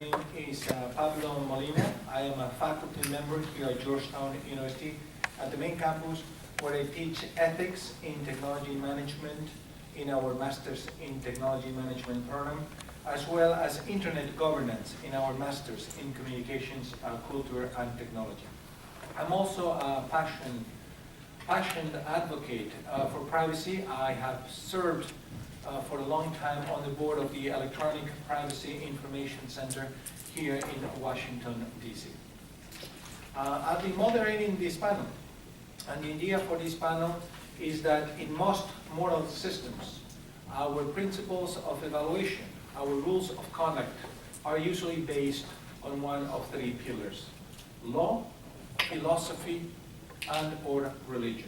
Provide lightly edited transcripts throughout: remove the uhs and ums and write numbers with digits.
My name is Pablo Molina. I am a faculty member here at Georgetown University at the main campus, where I teach ethics in technology management in our Masters in Technology Management program, as well as internet governance in our Masters in Communications, Culture, and Technology. I'm also a passionate advocate for privacy. I have served for a long time on the board of the Electronic Privacy Information Center here in Washington, D.C. I'll be moderating this panel, and the idea for this panel is that in most moral systems, our principles of evaluation, our rules of conduct, are usually based on one of three pillars: law, philosophy, and or religion.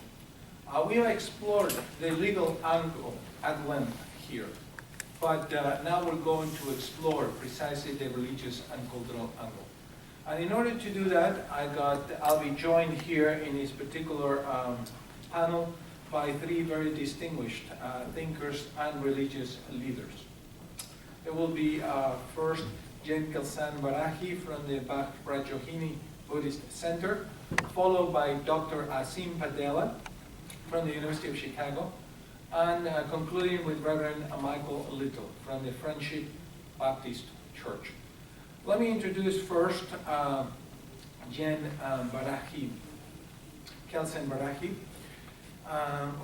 We have explored the legal angle at length here, but now we're going to explore precisely the religious and cultural angle. And in order to do that, I'll be joined here in this particular panel by three very distinguished thinkers and religious leaders. There will be first Kelsang Varahi from the Vajrayogini Buddhist Center, followed by Dr. Aasim Padela from the University of Chicago, and concluding with Reverend Michael Little from the Friendship Baptist Church. Let me introduce first Varahi, Kelsang Varahi,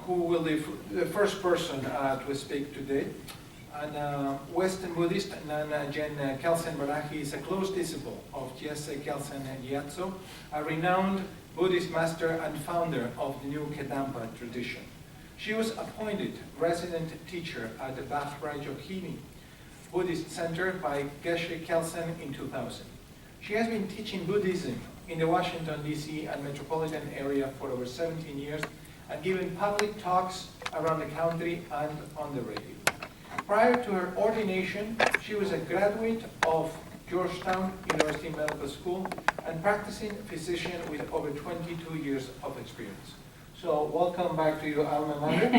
who will be the first person to speak today. And Western Buddhist Kelsang Varahi is a close disciple of Jesse Kelsang Gyatso, a renowned Buddhist master and founder of the New Kadampa tradition. She was appointed resident teacher at the Vajrayogini Buddhist Center by Geshe Kelsang in 2000. She has been teaching Buddhism in the Washington, D.C. and metropolitan area for over 17 years and given public talks around the country and on the radio. Prior to her ordination, she was a graduate of Georgetown University Medical School and practicing physician with over 22 years of experience. So welcome back to your alma mater.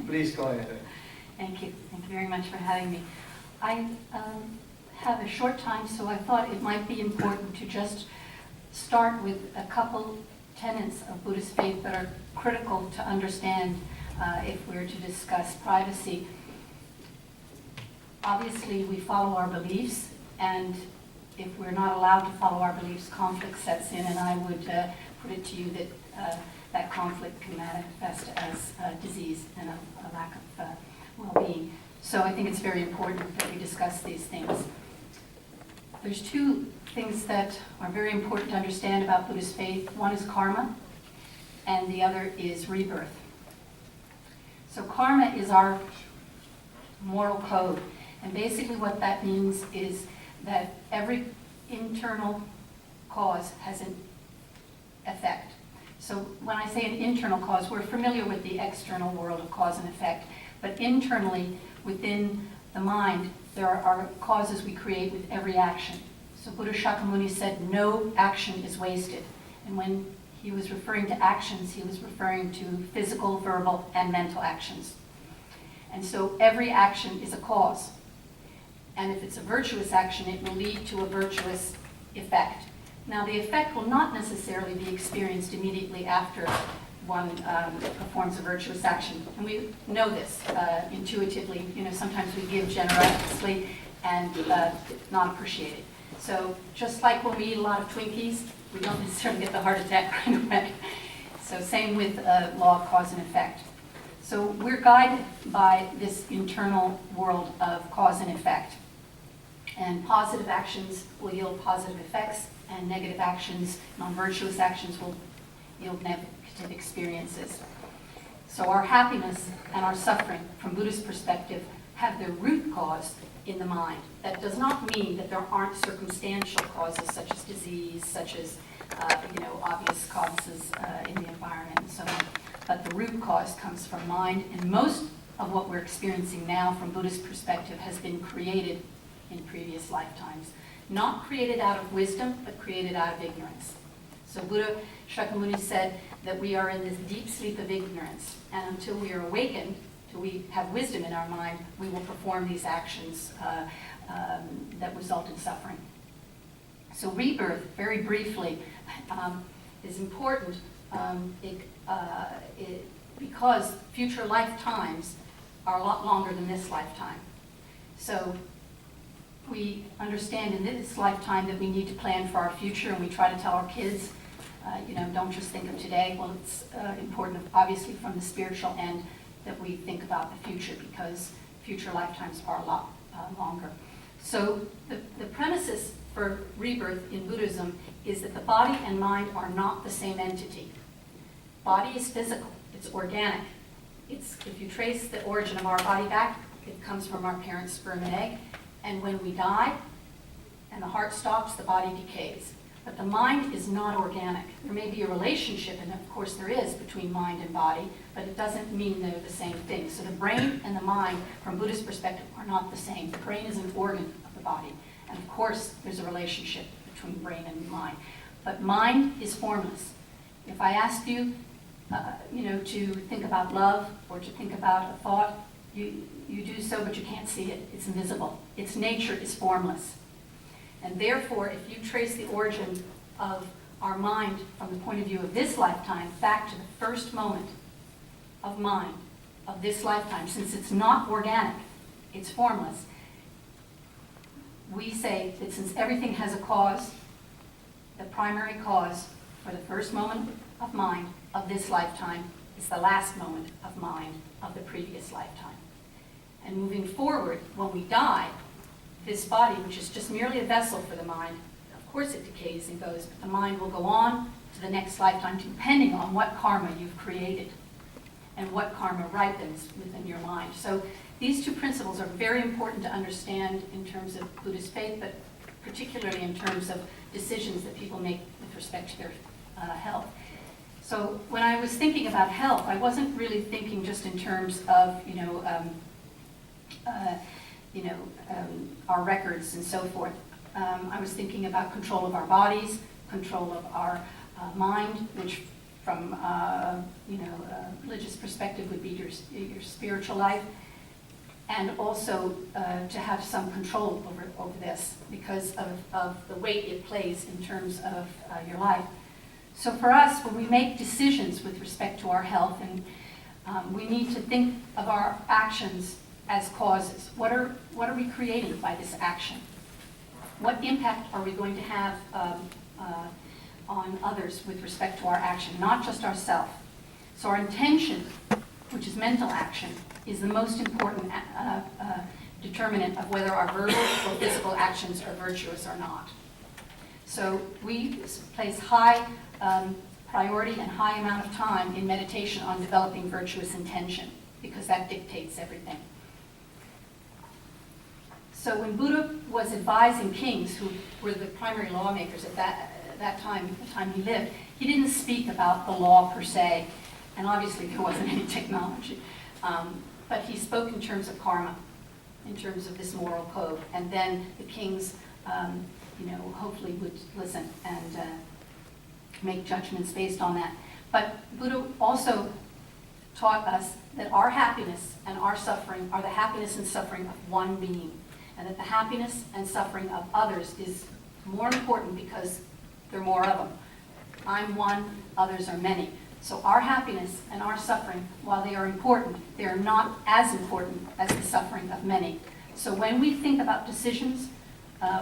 Please go ahead. Thank you. Thank you very much for having me. I have a short time, so I thought it might be important to just start with a couple tenets of Buddhist faith that are critical to understand if we're to discuss privacy. Obviously, we follow our beliefs, and if we're not allowed to follow our beliefs, conflict sets in, and I would put it to you that that conflict can manifest as disease and a lack of well-being. So I think it's very important that we discuss these things. There's two things that are very important to understand about Buddhist faith. One is karma, and the other is rebirth. So karma is our moral code. And basically what that means is that every internal cause has an effect. So when I say an internal cause, we're familiar with the external world of cause and effect, but internally within the mind, there are causes we create with every action. So Buddha Shakyamuni said, no action is wasted. And when he was referring to actions, he was referring to physical, verbal, and mental actions. And so every action is a cause. And if it's a virtuous action, it will lead to a virtuous effect. Now, the effect will not necessarily be experienced immediately after one performs a virtuous action. And we know this intuitively. You know, sometimes we give generously and not appreciate it. So just like when we eat a lot of Twinkies, we don't necessarily get the heart attack right away. So same with law of cause and effect. So we're guided by this internal world of cause and effect. And positive actions will yield positive effects, and negative actions, non-virtuous actions, will yield negative experiences. So our happiness and our suffering, from Buddhist perspective, have their root cause in the mind. That does not mean that there aren't circumstantial causes, such as disease, such as obvious causes in the environment, and so on. But the root cause comes from mind, and most of what we're experiencing now from Buddhist perspective has been created in previous lifetimes. Not created out of wisdom, but created out of ignorance. So Buddha Shakyamuni said that we are in this deep sleep of ignorance, and until we are awakened, till we have wisdom in our mind, we will perform these actions that result in suffering. So rebirth, very briefly, is important because future lifetimes are a lot longer than this lifetime. So we understand in this lifetime that we need to plan for our future, and we try to tell our kids, don't just think of today. Well, it's important, obviously, from the spiritual end, that we think about the future, because future lifetimes are a lot longer. So the premises for rebirth in Buddhism is that the body and mind are not the same entity. Body is physical, it's organic. If you trace the origin of our body back, it comes from our parents' sperm and egg, and when we die and the heart stops, the body decays. But the mind is not organic. There may be a relationship, and of course there is, between mind and body, but it doesn't mean they're the same thing. So the brain and the mind, from Buddhist perspective, are not the same. The brain is an organ of the body, and of course there's a relationship between brain and mind. But mind is formless. If I asked you, to think about love or to think about a thought, you do so, but you can't see it. It's invisible. Its nature is formless. And therefore, if you trace the origin of our mind from the point of view of this lifetime back to the first moment of mind of this lifetime, since it's not organic, it's formless, we say that since everything has a cause, the primary cause for the first moment of mind of this lifetime is the last moment of mind of the previous lifetime. And moving forward, when we die, this body, which is just merely a vessel for the mind, of course it decays and goes, but the mind will go on to the next lifetime depending on what karma you've created and what karma ripens within your mind. So these two principles are very important to understand in terms of Buddhist faith, but particularly in terms of decisions that people make with respect to their health. So when I was thinking about health, I wasn't really thinking just in terms of, our records and so forth. I was thinking about control of our bodies, control of our mind, which from a religious perspective would be your spiritual life, and also to have some control over this because of the weight it plays in terms of your life. So for us, when we make decisions with respect to our health, and we need to think of our actions as causes. What are we creating by this action? What impact are we going to have on others with respect to our action, not just ourselves? So our intention, which is mental action, is the most important determinant of whether our verbal or physical actions are virtuous or not. So we place high priority and high amount of time in meditation on developing virtuous intention, because that dictates everything. So when Buddha was advising kings, who were the primary lawmakers at that time, the time he lived, he didn't speak about the law per se, and obviously there wasn't any technology, but he spoke in terms of karma, in terms of this moral code, and then the kings, hopefully would listen and make judgments based on that. But Buddha also taught us that our happiness and our suffering are the happiness and suffering of one being, and that the happiness and suffering of others is more important because there are more of them. I'm one, others are many. So our happiness and our suffering, while they are important, they are not as important as the suffering of many. So when we think about decisions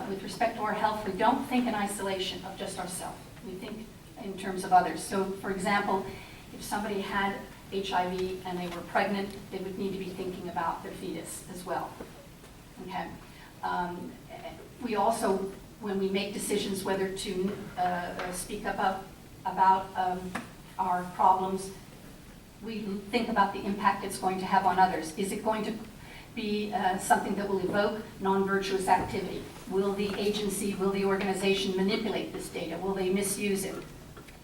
with respect to our health, we don't think in isolation of just ourselves. We think in terms of others. So for example, if somebody had HIV and they were pregnant, they would need to be thinking about their fetus as well. Okay. We also, when we make decisions whether to speak up about our problems, we think about the impact it's going to have on others. Is it going to be something that will evoke non-virtuous activity? Will the agency, will the organization manipulate this data? Will they misuse it?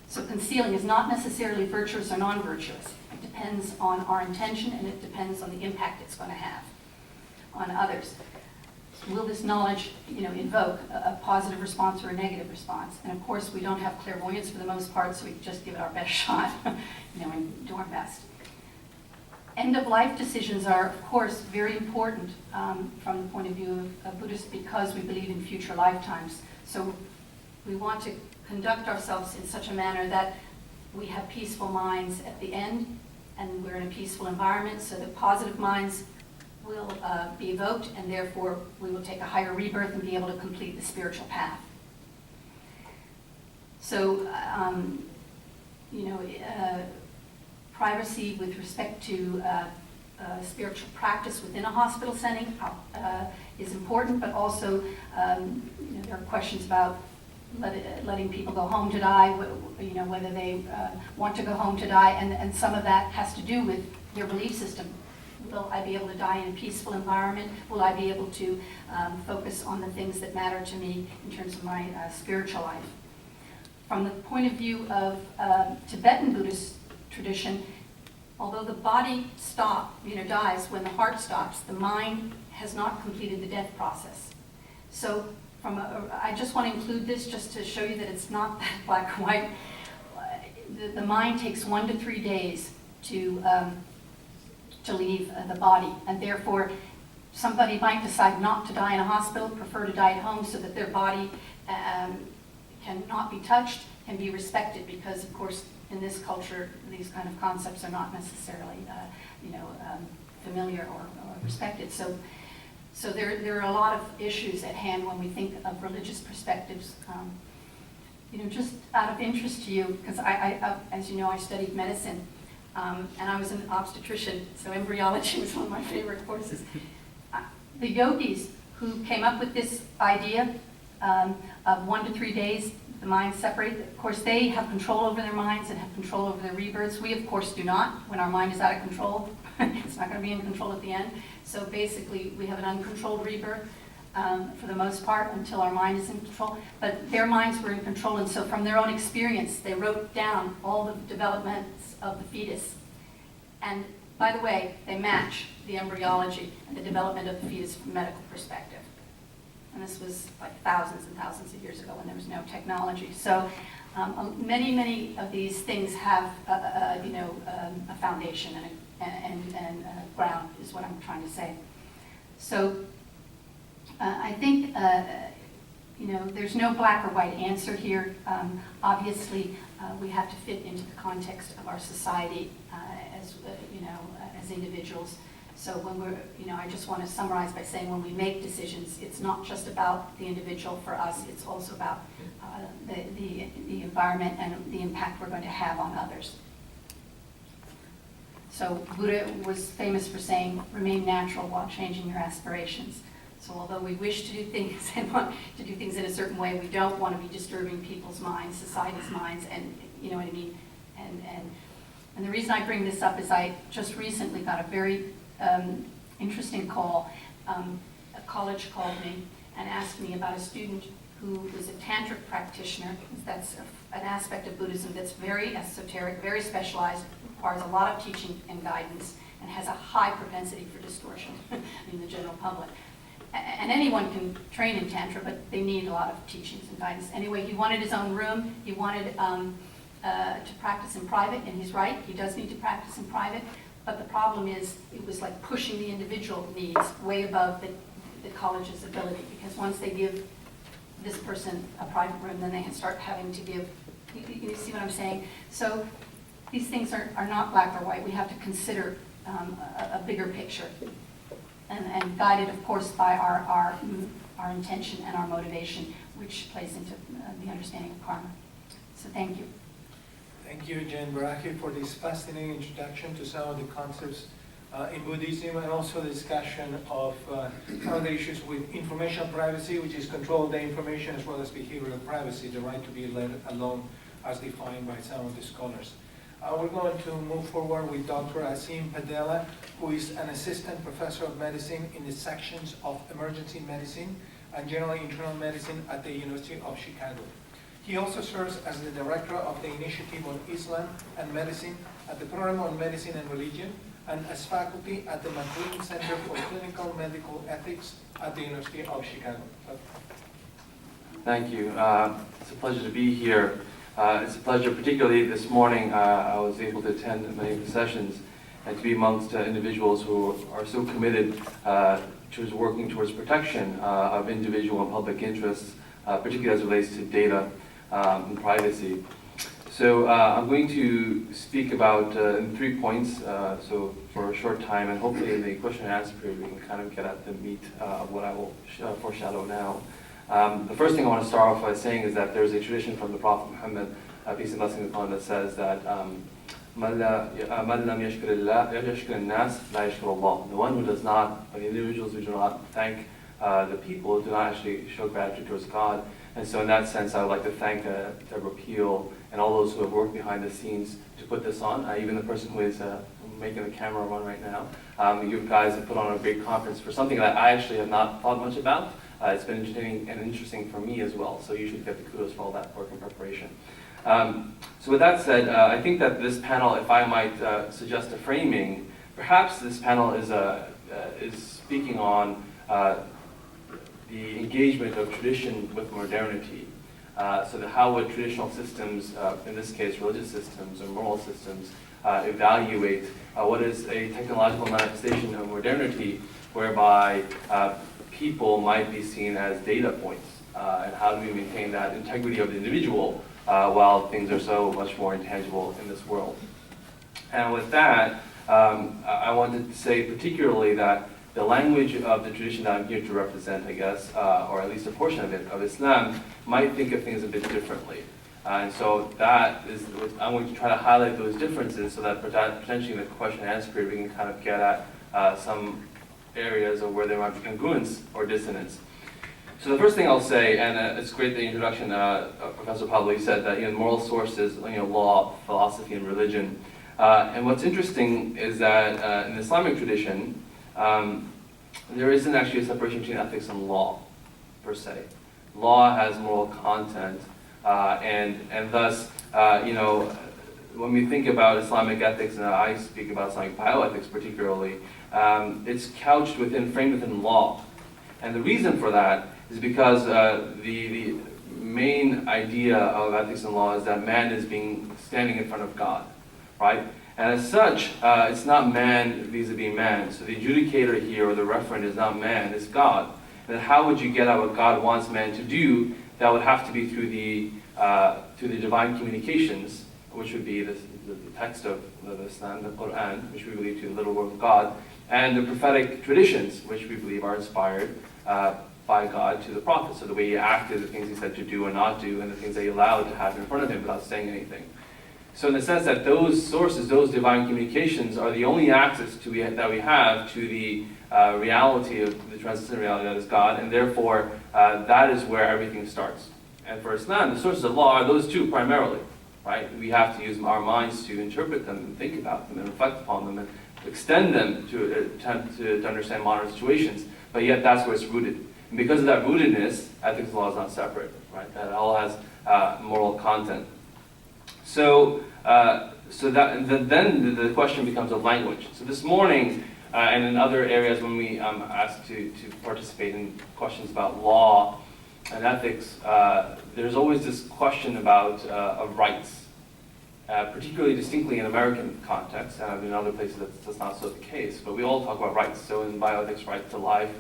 So concealing is not necessarily virtuous or non-virtuous. It depends on our intention, and it depends on the impact it's going to have on others. Will this knowledge, invoke a positive response or a negative response? And of course, we don't have clairvoyance for the most part, so we just give it our best shot, and do our best. End-of-life decisions are, of course, very important from the point of view of Buddhists, because we believe in future lifetimes. So we want to conduct ourselves in such a manner that we have peaceful minds at the end, and we're in a peaceful environment, so that positive minds will be evoked, and therefore we will take a higher rebirth and be able to complete the spiritual path. So, privacy with respect to spiritual practice within a hospital setting is important, but also there are questions about letting people go home to die, whether they want to go home to die, and some of that has to do with their belief system. Will I be able to die in a peaceful environment? Will I be able to focus on the things that matter to me in terms of my spiritual life? From the point of view of Tibetan Buddhist tradition, although the body dies when the heart stops, the mind has not completed the death process. So I just want to include this just to show you that it's not that black or white. The mind takes 1 to 3 days to leave the body, and therefore somebody might decide not to die in a hospital, prefer to die at home, so that their body cannot be touched, can be respected, because of course in this culture these kind of concepts are not necessarily familiar or respected. So there are a lot of issues at hand when we think of religious perspectives. Just out of interest to you, because I as you know, I studied medicine, and I was an obstetrician, so embryology was one of my favorite courses. The yogis who came up with this idea of 1 to 3 days, the mind separated, of course they have control over their minds and have control over their rebirths. We of course do not. When our mind is out of control, it's not going to be in control at the end. So basically we have an uncontrolled rebirth for the most part until our mind is in control. But their minds were in control, and so from their own experience they wrote down all the developments of the fetus. And by the way, they match the embryology and the development of the fetus from a medical perspective. And this was like thousands and thousands of years ago when there was no technology. So many of these things have a foundation and a ground, is what I'm trying to say. So I think there's no black or white answer here. Obviously, we have to fit into the context of our society as individuals. So when I just want to summarize by saying when we make decisions, it's not just about the individual for us, it's also about the environment and the impact we're going to have on others. So Buddha was famous for saying, remain natural while changing your aspirations. So although we wish to do things and want to do things in a certain way, we don't want to be disturbing people's minds, society's minds, and you know what I mean? And the reason I bring this up is I just recently got a very interesting call. A college called me and asked me about a student who was a tantric practitioner. That's an aspect of Buddhism that's very esoteric, very specialized, requires a lot of teaching and guidance, and has a high propensity for distortion in the general public. And anyone can train in Tantra, but they need a lot of teachings and guidance. Anyway, he wanted his own room. He wanted to practice in private, and he's right, he does need to practice in private. But the problem is, it was like pushing the individual needs way above the college's ability, because once they give this person a private room, then they can start having to give, you see what I'm saying? So these things are not black or white. We have to consider a bigger picture, and guided, of course, by our intention and our motivation, which plays into the understanding of karma. So thank you. Thank you, Jen Varahi, for this fascinating introduction to some of the concepts in Buddhism, and also the discussion of some of the issues with information privacy, which is control of the information, as well as behavioral privacy, the right to be let alone as defined by some of the scholars. We're going to move forward with Dr. Aasim Padela, who is an assistant professor of medicine in the sections of emergency medicine and general internal medicine at the University of Chicago. He also serves as the director of the Initiative on Islam and Medicine at the Program on Medicine and Religion, and as faculty at the McLean Center for Clinical Medical Ethics at the University of Chicago. Thank you. It's a pleasure to be here. It's a pleasure, particularly this morning, I was able to attend many of the sessions and to be amongst individuals who are so committed towards working towards protection of individual and public interests particularly as it relates to data and privacy. So I'm going to speak about in 3 points, so for a short time, and hopefully in the question and answer period we can kind of get at the meat of what I will foreshadow now. The first thing I want to start off by saying is that there's a tradition from the Prophet Muhammad, peace and blessings upon him, that says that the one who does not, or the individuals who do not thank the people, do not actually show gratitude towards God. And so in that sense, I would like to thank Deborah Peel and all those who have worked behind the scenes to put this on, even the person who is making the camera run right now. You guys have put on a great conference for something that I actually have not thought much about. It's been entertaining and interesting for me as well, so you should get the kudos for all that work and preparation. So with that said, I think that this panel, if I might suggest a framing, perhaps this panel is speaking on the engagement of tradition with modernity. So that how would traditional systems, in this case religious systems or moral systems, evaluate what is a technological manifestation of modernity, whereby people might be seen as data points, and how do we maintain that integrity of the individual while things are so much more intangible in this world. And with that, I wanted to say particularly that the language of the tradition that I'm here to represent, I guess, or at least a portion of it, of Islam, might think of things a bit differently. And so that is, I'm going to try to highlight those differences so that potentially in the question and answer period we can kind of get at some areas of where there might be congruence or dissonance. So the first thing I'll say, and it's great the introduction, Professor Pablo, you said that moral sources, law, philosophy, and religion. And what's interesting is that in the Islamic tradition, there isn't actually a separation between ethics and law, per se. Law has moral content, and thus, when we think about Islamic ethics, and I speak about Islamic bioethics particularly, it's couched framed within law. And the reason for that is because the main idea of ethics and law is that man is standing in front of God, right? And as such, it's not man vis-a-vis man. So the adjudicator here, or the referent, is not man, it's God. And then how would you get at what God wants man to do? That would have to be through the divine communications, which would be the text of the Islam, the Quran, which we believe to be the literal word of God, and the prophetic traditions, which we believe are inspired by God to the prophet. So the way he acted, the things he said to do or not do, and the things that he allowed to happen in front of him without saying anything. So in the sense that those sources, those divine communications, are the only access that we have to the reality of the transcendent reality that is God, and therefore that is where everything starts. And for Islam, the sources of law are those two primarily, right? We have to use our minds to interpret them and think about them and reflect upon them and extend them to attempt to understand modern situations, but yet that's where it's rooted. And because of that rootedness, ethics and law is not separate, right? That all has moral content. So then the question becomes of language. So this morning, and in other areas when we asked to participate in questions about law and ethics, there's always this question about of rights, particularly distinctly in American context, and in other places that's not so the case, but we all talk about rights. So in bioethics, right to life,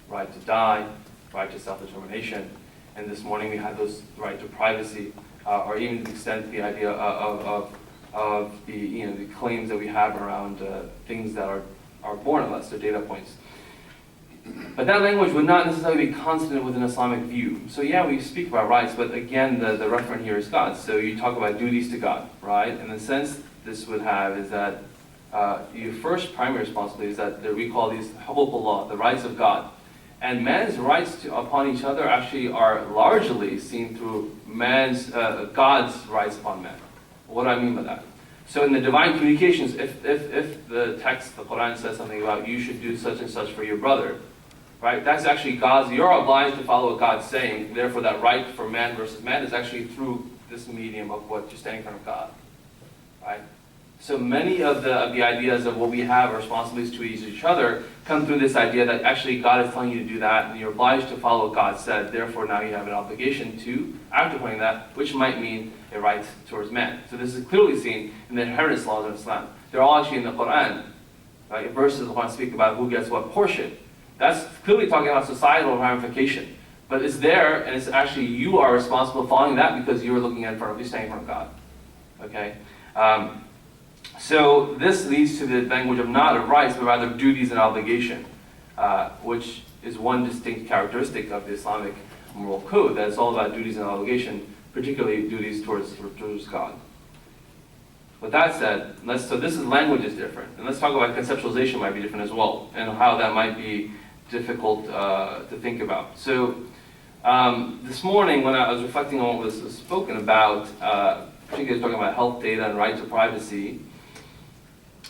right to die, right to self-determination, and this morning we had those right to privacy, or even to extend the idea of the claims that we have around things that are born of us, so data points. But that language would not necessarily be constant with an Islamic view. So yeah, we speak about rights, but again, the referent here is God. So you talk about duties to God, right? And the sense this would have is that your first primary responsibility is that we call these huququllah, the rights of God. And man's rights upon each other actually are largely seen through God's rights upon man. What do I mean by that? So in the divine communications, if the text, the Quran says something about you should do such and such for your brother, right? That's actually you're obliged to follow what God's saying. Therefore, that right for man versus man is actually through this medium of what you're standing in front of God, right? So many of the ideas of what we have, responsibilities to each other, come through this idea that actually God is telling you to do that, and you're obliged to follow what God said. Therefore, now you have an obligation to act according to that, which might mean a right towards man. So this is clearly seen in the inheritance laws of Islam. They're all actually in the Quran. Right? Verses the Quran speak about who gets what portion. That's clearly talking about societal ramification. But it's there, and it's actually, you are responsible for following that because you are looking in front of, you're standing in front of God. Okay? So this leads to the language of not of rights, but rather of duties and obligation, which is one distinct characteristic of the Islamic moral code, that it's all about duties and obligation, particularly duties towards God. With that said, so this is language is different, and let's talk about conceptualization might be different as well, and how that might be difficult to think about. So this morning, when I was reflecting on what was spoken about, particularly talking about health data and right to privacy,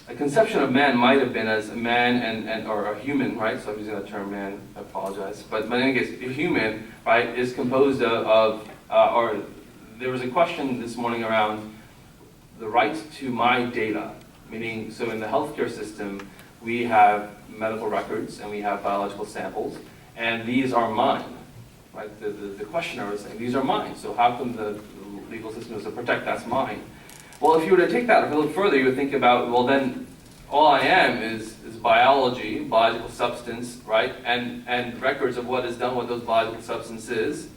a conception of man might have been as a man or a human, right? So I'm using that term man, I apologize. But in any case, a human, right, is composed of or there was a question this morning around the right to my data, meaning, so in the healthcare system, we have medical records and we have biological samples, and these are mine, right? The questioner was saying, these are mine, so how come the legal system is to protect that's mine? Well, if you were to take that a little further, you would think about, well then, all I am is biology, biological substance, right? And records of what is done with those biological substances,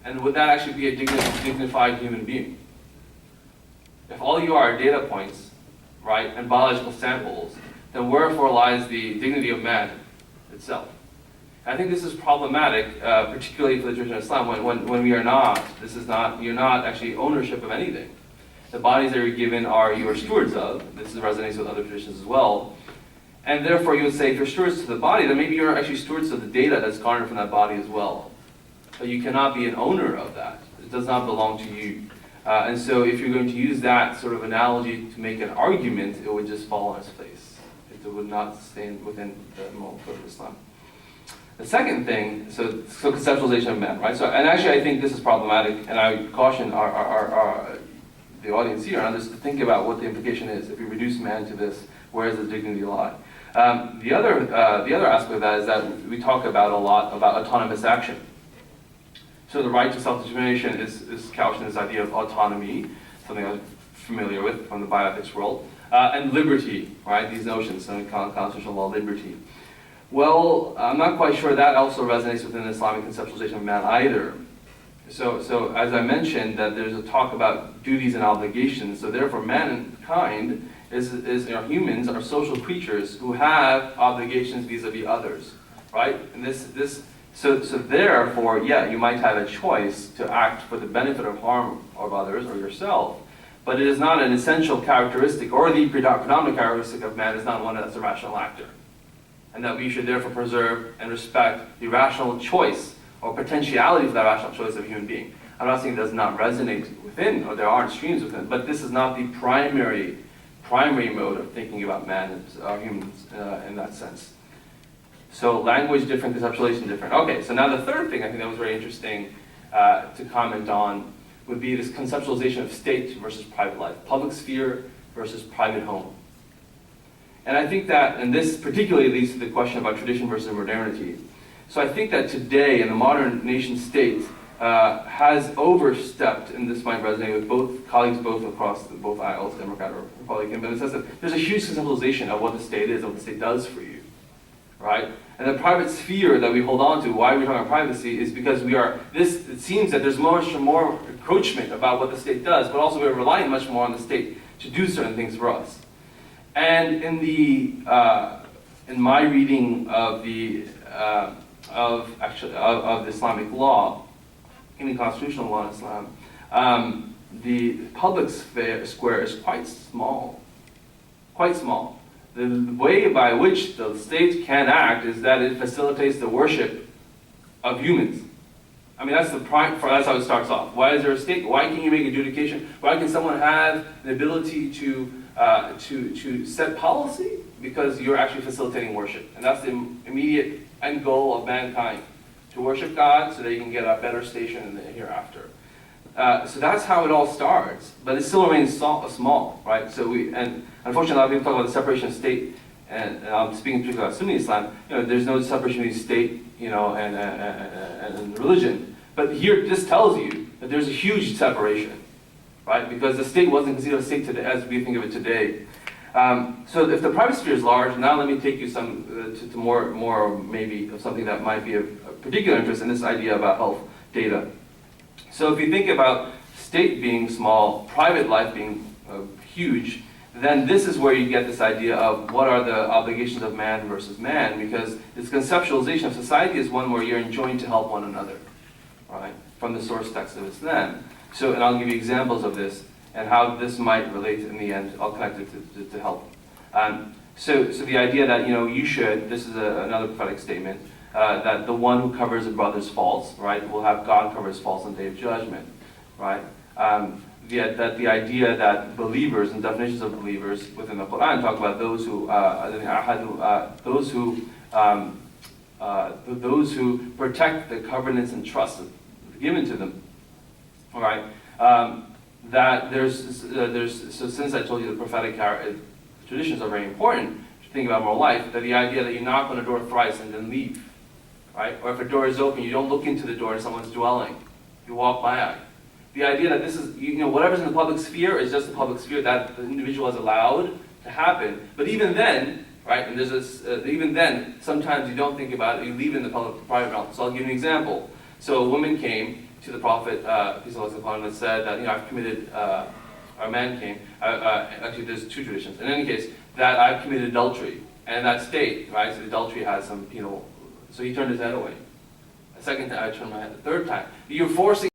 and would that actually be a dignified human being? If all you are data points, right, and biological samples, then wherefore lies the dignity of man itself? And I think this is problematic, particularly for the tradition of Islam, when we are not, you're not actually ownership of anything. The bodies that you're given are you are stewards of. This resonates with other traditions as well. And therefore you would say if you're stewards to the body, then maybe you're actually stewards of the data that's garnered from that body as well. But you cannot be an owner of that. It does not belong to you. And so if you're going to use that sort of analogy to make an argument, it would just fall on its face. It would not stand within the moral code of Islam. The second thing, so conceptualization of men, right? So, and actually I think this is problematic, and I caution the audience here on this to think about what the implication is. If you reduce man to this, where does the dignity lie? The other aspect of that is that we talk about a lot about autonomous action. So the right to self-determination is couched in this idea of autonomy, something I'm familiar with from the bioethics world, and liberty, right? These notions, something called constitutional law liberty. Well, I'm not quite sure that also resonates within the Islamic conceptualization of man either. So as I mentioned, that there's a talk about duties and obligations. So therefore, mankind humans are social creatures who have obligations vis-a-vis others, right? And so therefore, yeah, you might have a choice to act for the benefit or harm of others or yourself, but it is not an essential characteristic, or the predominant characteristic of man is not one that's a rational actor, and that we should therefore preserve and respect the rational choice or potentiality for that rational choice of a human being. I'm not saying it does not resonate within, or there aren't streams within, but this is not the primary mode of thinking about man and humans in that sense. So language different, conceptualization different. Okay, so now the third thing I think that was very interesting to comment on would be this conceptualization of state versus private life, public sphere versus private home. And I think that, and this particularly leads to the question about tradition versus modernity. So I think that today, in the modern nation state, has overstepped, and this might resonate with both colleagues both across both aisles, Democrat or Republican, but it says that there's a huge conceptualization of what the state is, what the state does for you, right? And the private sphere that we hold on to, why we're talking about privacy, is because it seems that there's much more encroachment about what the state does, but also we're relying much more on the state to do certain things for us. And in my reading of the Islamic law, in the constitutional law in Islam, the public square is quite small. Quite small. The way by which the state can act is that it facilitates the worship of humans. I mean, that's that's how it starts off. Why is there a state? Why can you make adjudication? Why can someone have the ability to set policy? Because you're actually facilitating worship. And that's the immediate end goal of mankind, to worship God so that you can get a better station in the hereafter. So that's how it all starts, but it still remains small, right? And unfortunately, a lot of people talk about the separation of state, and I'm speaking particularly about Sunni Islam. There's no separation between state, and religion. But here, this tells you that there's a huge separation, right? Because the state wasn't considered a state today, as we think of it today. So if the private sphere is large, now let me take you to more maybe of something that might be of particular interest in this idea about health data. So if you think about state being small, private life being huge, then this is where you get this idea of what are the obligations of man versus man, because this conceptualization of society is one where you're enjoined to help one another, right? From the source text of Islam. So, and I'll give you examples of this and how this might relate in the end. I'll connect it to help. So the idea that, you should, this is another prophetic statement, that the one who covers a brother's faults, right, will have God cover his faults on the day of judgment, right? That the idea that believers and definitions of believers within the Quran talk about those who protect the covenants and trusts given to them. All right. That so since I told you the prophetic traditions are very important to think about moral life, that the idea that you knock on a door thrice and then leave, right? Or if a door is open, you don't look into the door in someone's dwelling, you walk by. The idea that this is, whatever's in the public sphere is just the public sphere that the individual has allowed to happen. But even then, right, and there's this, even then, sometimes you don't think about it, you leave it in the private realm. So I'll give you an example. So a woman came to the Prophet, peace and blessings upon him, and said that, I've committed, a man came, actually there's two traditions. In any case, that I've committed adultery. And in that state, right, so adultery has some penal, so he turned his head away. A second time, I turned my head. The third time, you're forcing